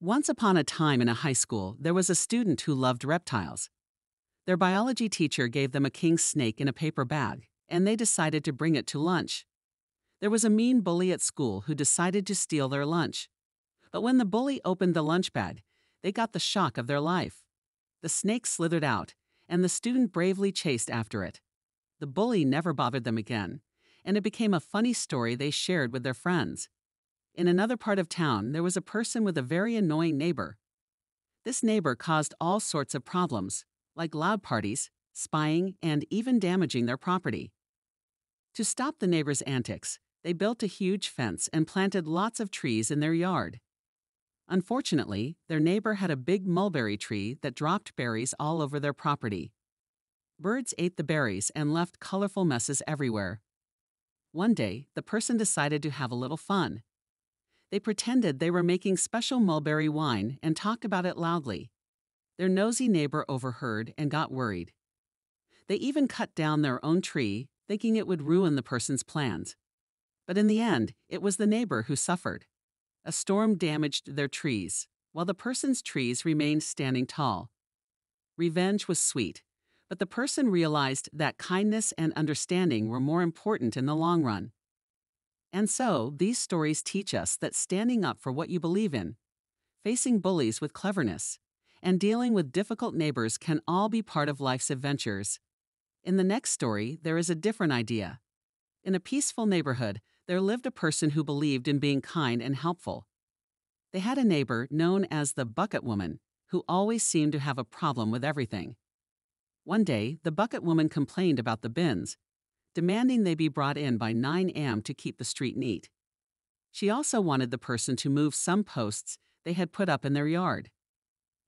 Once upon a time in a high school, there was a student who loved reptiles. Their biology teacher gave them a king snake in a paper bag, and they decided to bring it to lunch. There was a mean bully at school who decided to steal their lunch. But when the bully opened the lunch bag, they got the shock of their life. The snake slithered out, and the student bravely chased after it. The bully never bothered them again, and it became a funny story they shared with their friends. In another part of town, there was a person with a very annoying neighbor. This neighbor caused all sorts of problems, like loud parties, spying, and even damaging their property. To stop the neighbor's antics, they built a huge fence and planted lots of trees in their yard. Unfortunately, their neighbor had a big mulberry tree that dropped berries all over their property. Birds ate the berries and left colorful messes everywhere. One day, the person decided to have a little fun. They pretended they were making special mulberry wine and talked about it loudly. Their nosy neighbor overheard and got worried. They even cut down their own tree, thinking it would ruin the person's plans. But in the end, it was the neighbor who suffered. A storm damaged their trees, while the person's trees remained standing tall. Revenge was sweet, but the person realized that kindness and understanding were more important in the long run. And so, these stories teach us that standing up for what you believe in, facing bullies with cleverness, and dealing with difficult neighbors can all be part of life's adventures. In the next story, there is a different idea. In a peaceful neighborhood, there lived a person who believed in being kind and helpful. They had a neighbor known as the Bucket Woman, who always seemed to have a problem with everything. One day, the Bucket Woman complained about the bins, demanding they be brought in by 9 a.m. to keep the street neat. She also wanted the person to move some posts they had put up in their yard.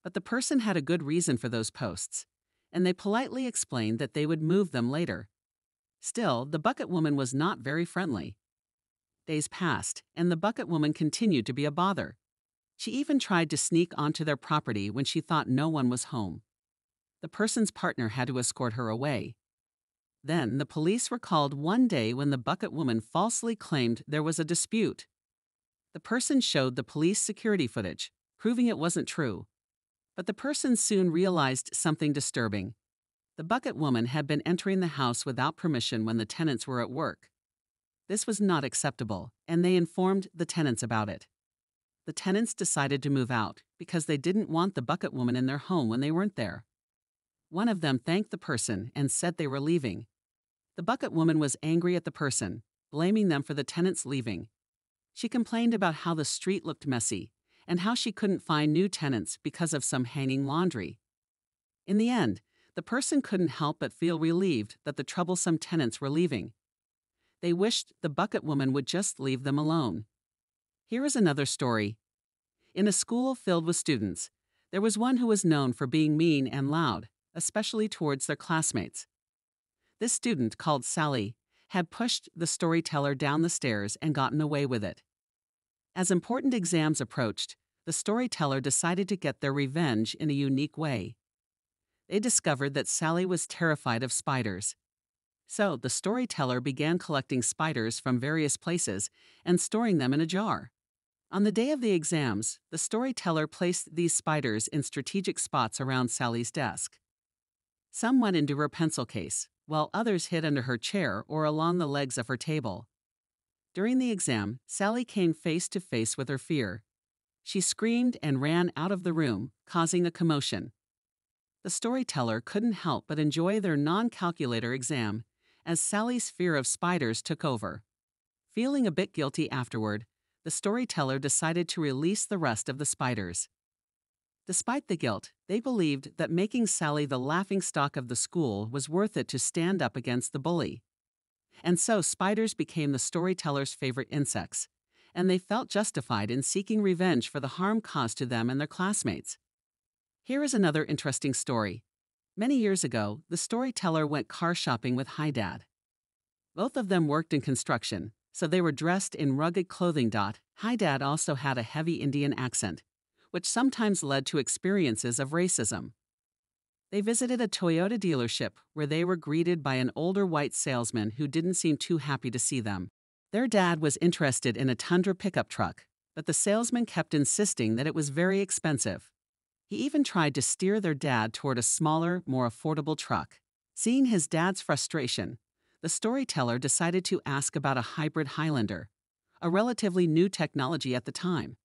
But the person had a good reason for those posts, and they politely explained that they would move them later. Still, the Bucket Woman was not very friendly. Days passed, and the Bucket Woman continued to be a bother. She even tried to sneak onto their property when she thought no one was home. The person's partner had to escort her away. Then the police were called one day when the Bucket Woman falsely claimed there was a dispute. The person showed the police security footage, proving it wasn't true. But the person soon realized something disturbing. The Bucket Woman had been entering the house without permission when the tenants were at work. This was not acceptable, and they informed the tenants about it. The tenants decided to move out because they didn't want the Bucket Woman in their home when they weren't there. One of them thanked the person and said they were leaving. The Bucket Woman was angry at the person, blaming them for the tenants leaving. She complained about how the street looked messy and how she couldn't find new tenants because of some hanging laundry. In the end, the person couldn't help but feel relieved that the troublesome tenants were leaving. They wished the Bucket Woman would just leave them alone. Here is another story. In a school filled with students, there was one who was known for being mean and loud, especially towards their classmates. This student, called Sally, had pushed the storyteller down the stairs and gotten away with it. As important exams approached, the storyteller decided to get their revenge in a unique way. They discovered that Sally was terrified of spiders. So the storyteller began collecting spiders from various places and storing them in a jar. On the day of the exams, the storyteller placed these spiders in strategic spots around Sally's desk. Some went into her pencil case, while others hid under her chair or along the legs of her table. During the exam, Sally came face to face with her fear. She screamed and ran out of the room, causing a commotion. The storyteller couldn't help but enjoy their non-calculator exam, as Sally's fear of spiders took over. Feeling a bit guilty afterward, the storyteller decided to release the rest of the spiders. Despite the guilt, they believed that making Sally the laughingstock of the school was worth it to stand up against the bully. And so spiders became the storyteller's favorite insects, and they felt justified in seeking revenge for the harm caused to them and their classmates. Here is another interesting story. Many years ago, the storyteller went car shopping with Hi Dad. Both of them worked in construction, so they were dressed in rugged clothing. Hi Dad also had a heavy Indian accent, which sometimes led to experiences of racism. They visited a Toyota dealership where they were greeted by an older white salesman who didn't seem too happy to see them. Their dad was interested in a Tundra pickup truck, but the salesman kept insisting that it was very expensive. He even tried to steer their dad toward a smaller, more affordable truck. Seeing his dad's frustration, the storyteller decided to ask about a hybrid Highlander, a relatively new technology at the time.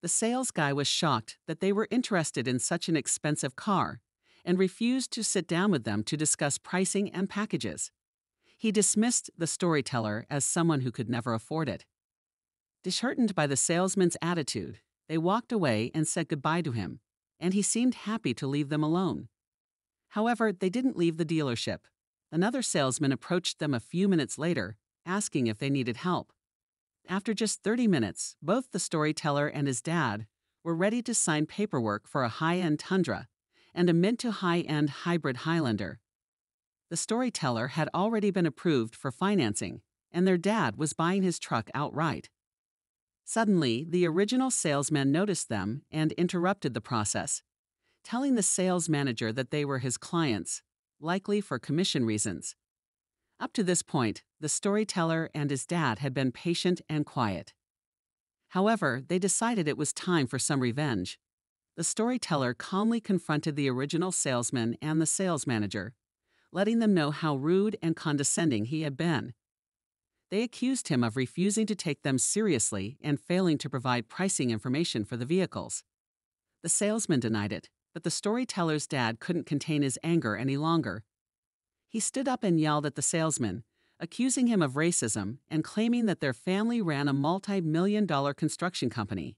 The sales guy was shocked that they were interested in such an expensive car and refused to sit down with them to discuss pricing and packages. He dismissed the storyteller as someone who could never afford it. Disheartened by the salesman's attitude, they walked away and said goodbye to him, and he seemed happy to leave them alone. However, they didn't leave the dealership. Another salesman approached them a few minutes later, asking if they needed help. After just 30 minutes, both the storyteller and his dad were ready to sign paperwork for a high-end Tundra and a mid to high-end hybrid Highlander. The storyteller had already been approved for financing, and their dad was buying his truck outright. Suddenly, the original salesman noticed them and interrupted the process, telling the sales manager that they were his clients, likely for commission reasons. Up to this point, the storyteller and his dad had been patient and quiet. However, they decided it was time for some revenge. The storyteller calmly confronted the original salesman and the sales manager, letting them know how rude and condescending he had been. They accused him of refusing to take them seriously and failing to provide pricing information for the vehicles. The salesman denied it, but the storyteller's dad couldn't contain his anger any longer. He stood up and yelled at the salesman, accusing him of racism and claiming that their family ran a multi-million-dollar construction company.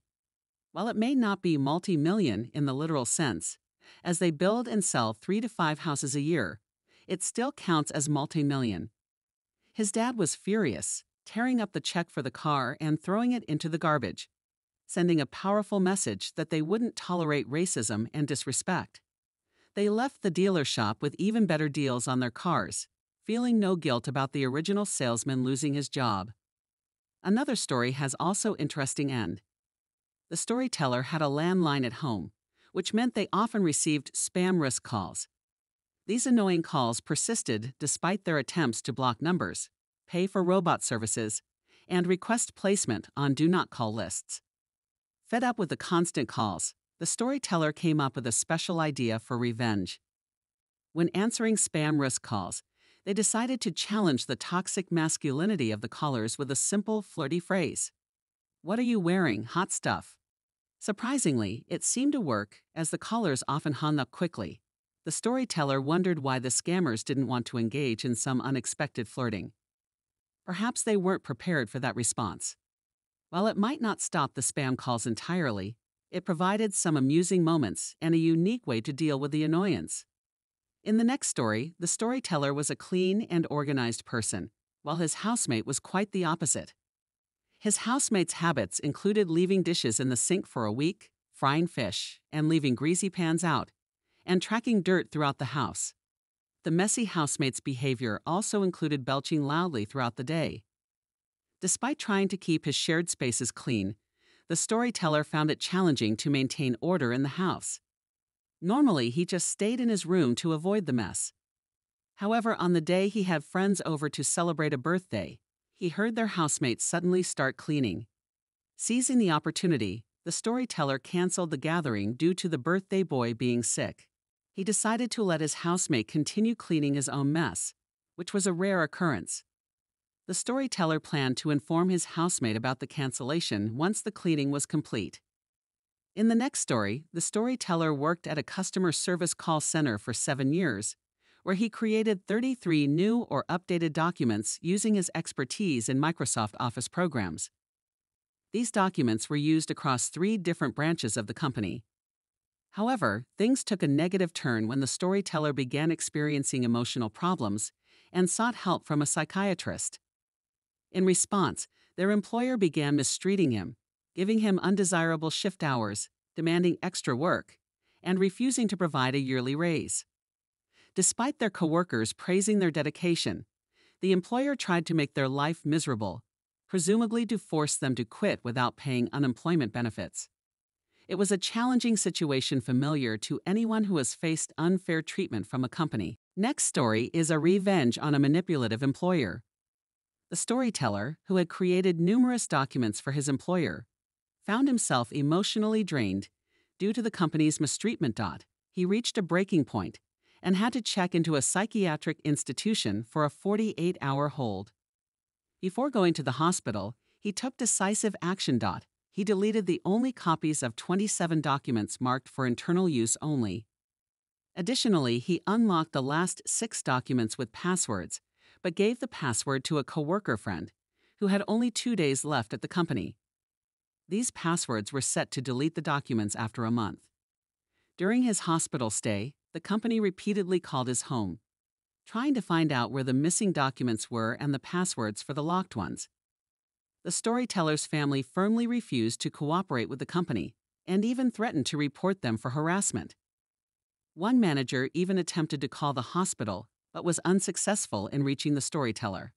While it may not be multi-million in the literal sense, as they build and sell 3 to 5 houses a year, it still counts as multi-million. His dad was furious, tearing up the check for the car and throwing it into the garbage, sending a powerful message that they wouldn't tolerate racism and disrespect. They left the dealer shop with even better deals on their cars, feeling no guilt about the original salesman losing his job. Another story has also interesting end. The storyteller had a landline at home, which meant they often received spam risk calls. These annoying calls persisted despite their attempts to block numbers, pay for robot services, and request placement on do not call lists. Fed up with the constant calls, the storyteller came up with a special idea for revenge. When answering spam risk calls, they decided to challenge the toxic masculinity of the callers with a simple, flirty phrase. "What are you wearing? Hot stuff." Surprisingly, it seemed to work, as the callers often hung up quickly. The storyteller wondered why the scammers didn't want to engage in some unexpected flirting. Perhaps they weren't prepared for that response. While it might not stop the spam calls entirely, it provided some amusing moments and a unique way to deal with the annoyance. In the next story, the storyteller was a clean and organized person, while his housemate was quite the opposite. His housemate's habits included leaving dishes in the sink for a week, frying fish, and leaving greasy pans out, and tracking dirt throughout the house. The messy housemate's behavior also included belching loudly throughout the day. Despite trying to keep his shared spaces clean, the storyteller found it challenging to maintain order in the house. Normally, he just stayed in his room to avoid the mess. However, on the day he had friends over to celebrate a birthday, he heard their housemate suddenly start cleaning. Seizing the opportunity, the storyteller canceled the gathering due to the birthday boy being sick. He decided to let his housemate continue cleaning his own mess, which was a rare occurrence. The storyteller planned to inform his housemate about the cancellation once the cleaning was complete. In the next story, the storyteller worked at a customer service call center for 7 years, where he created 33 new or updated documents using his expertise in Microsoft Office programs. These documents were used across 3 different branches of the company. However, things took a negative turn when the storyteller began experiencing emotional problems and sought help from a psychiatrist. In response, their employer began mistreating him, giving him undesirable shift hours, demanding extra work, and refusing to provide a yearly raise. Despite their coworkers praising their dedication, the employer tried to make their life miserable, presumably to force them to quit without paying unemployment benefits. It was a challenging situation familiar to anyone who has faced unfair treatment from a company. Next story is a revenge on a manipulative employer. The storyteller, who had created numerous documents for his employer, found himself emotionally drained due to the company's mistreatment. He reached a breaking point and had to check into a psychiatric institution for a 48-hour hold. Before going to the hospital, he took decisive action. He deleted the only copies of 27 documents marked for internal use only. Additionally, he unlocked the last 6 documents with passwords, but gave the password to a coworker friend who had only 2 days left at the company. These passwords were set to delete the documents after a month. During his hospital stay, the company repeatedly called his home, trying to find out where the missing documents were and the passwords for the locked ones. The storyteller's family firmly refused to cooperate with the company and even threatened to report them for harassment. One manager even attempted to call the hospital but was unsuccessful in reaching the storyteller.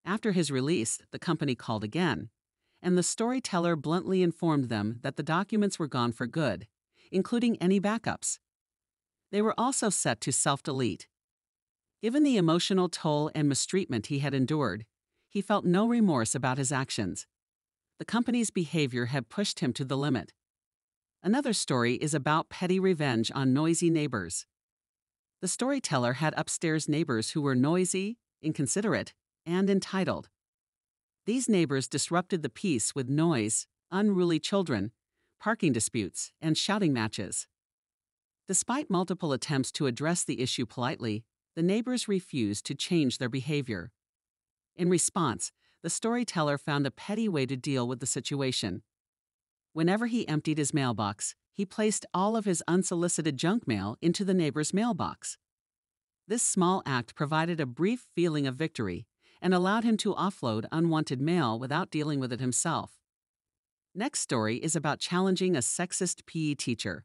After his release, the company called again, and the storyteller bluntly informed them that the documents were gone for good, including any backups. They were also set to self-delete. Given the emotional toll and mistreatment he had endured, he felt no remorse about his actions. The company's behavior had pushed him to the limit. Another story is about petty revenge on noisy neighbors. The storyteller had upstairs neighbors who were noisy, inconsiderate, and entitled. These neighbors disrupted the peace with noise, unruly children, parking disputes, and shouting matches. Despite multiple attempts to address the issue politely, the neighbors refused to change their behavior. In response, the storyteller found a petty way to deal with the situation. Whenever he emptied his mailbox, he placed all of his unsolicited junk mail into the neighbor's mailbox. This small act provided a brief feeling of victory and allowed him to offload unwanted mail without dealing with it himself. Next story is about challenging a sexist PE teacher.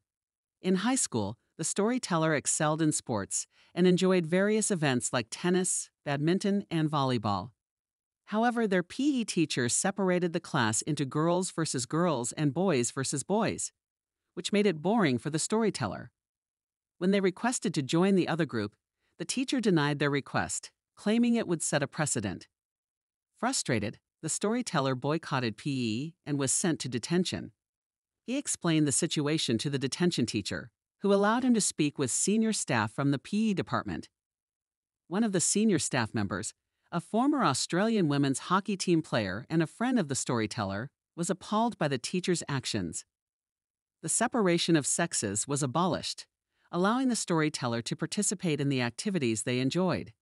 In high school, the storyteller excelled in sports and enjoyed various events like tennis, badminton, and volleyball. However, their PE teacher separated the class into girls versus girls and boys versus boys, which made it boring for the storyteller. When they requested to join the other group, the teacher denied their request, claiming it would set a precedent. Frustrated, the storyteller boycotted PE and was sent to detention. He explained the situation to the detention teacher, who allowed him to speak with senior staff from the PE department. One of the senior staff members, a former Australian women's hockey team player and a friend of the storyteller, was appalled by the teacher's actions. The separation of sexes was abolished, allowing the storyteller to participate in the activities they enjoyed.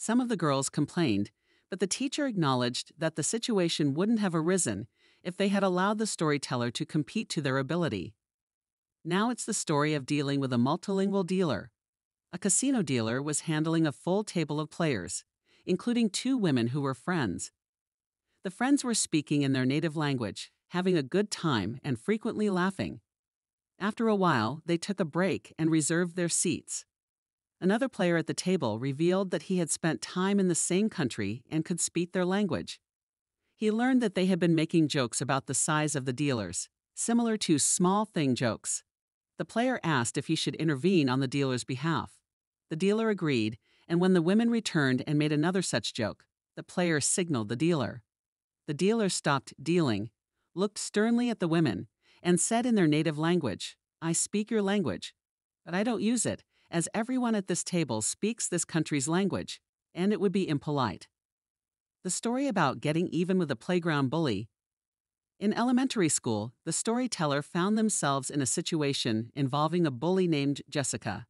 Some of the girls complained, but the teacher acknowledged that the situation wouldn't have arisen if they had allowed the storyteller to compete to their ability. Now it's the story of dealing with a multilingual dealer. A casino dealer was handling a full table of players, including 2 women who were friends. The friends were speaking in their native language, having a good time and frequently laughing. After a while, they took a break and reserved their seats. Another player at the table revealed that he had spent time in the same country and could speak their language. He learned that they had been making jokes about the size of the dealers, similar to small thing jokes. The player asked if he should intervene on the dealer's behalf. The dealer agreed, and when the women returned and made another such joke, the player signaled the dealer. The dealer stopped dealing, looked sternly at the women, and said in their native language, "I speak your language, but I don't use it, as everyone at this table speaks this country's language, and it would be impolite." The story about getting even with a playground bully. In elementary school, the storyteller found themselves in a situation involving a bully named Jessica.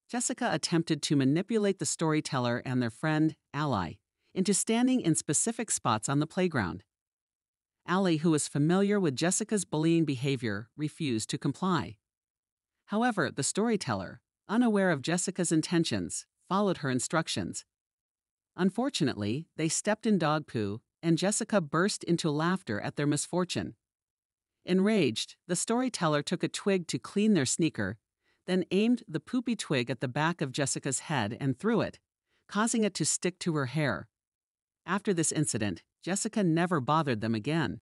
Jessica attempted to manipulate the storyteller and their friend, Ally, into standing in specific spots on the playground. Ally, who was familiar with Jessica's bullying behavior, refused to comply. However, the storyteller, unaware of Jessica's intentions, followed her instructions. Unfortunately, they stepped in dog poo, and Jessica burst into laughter at their misfortune. Enraged, the storyteller took a twig to clean their sneaker, then aimed the poopy twig at the back of Jessica's head and threw it, causing it to stick to her hair. After this incident, Jessica never bothered them again.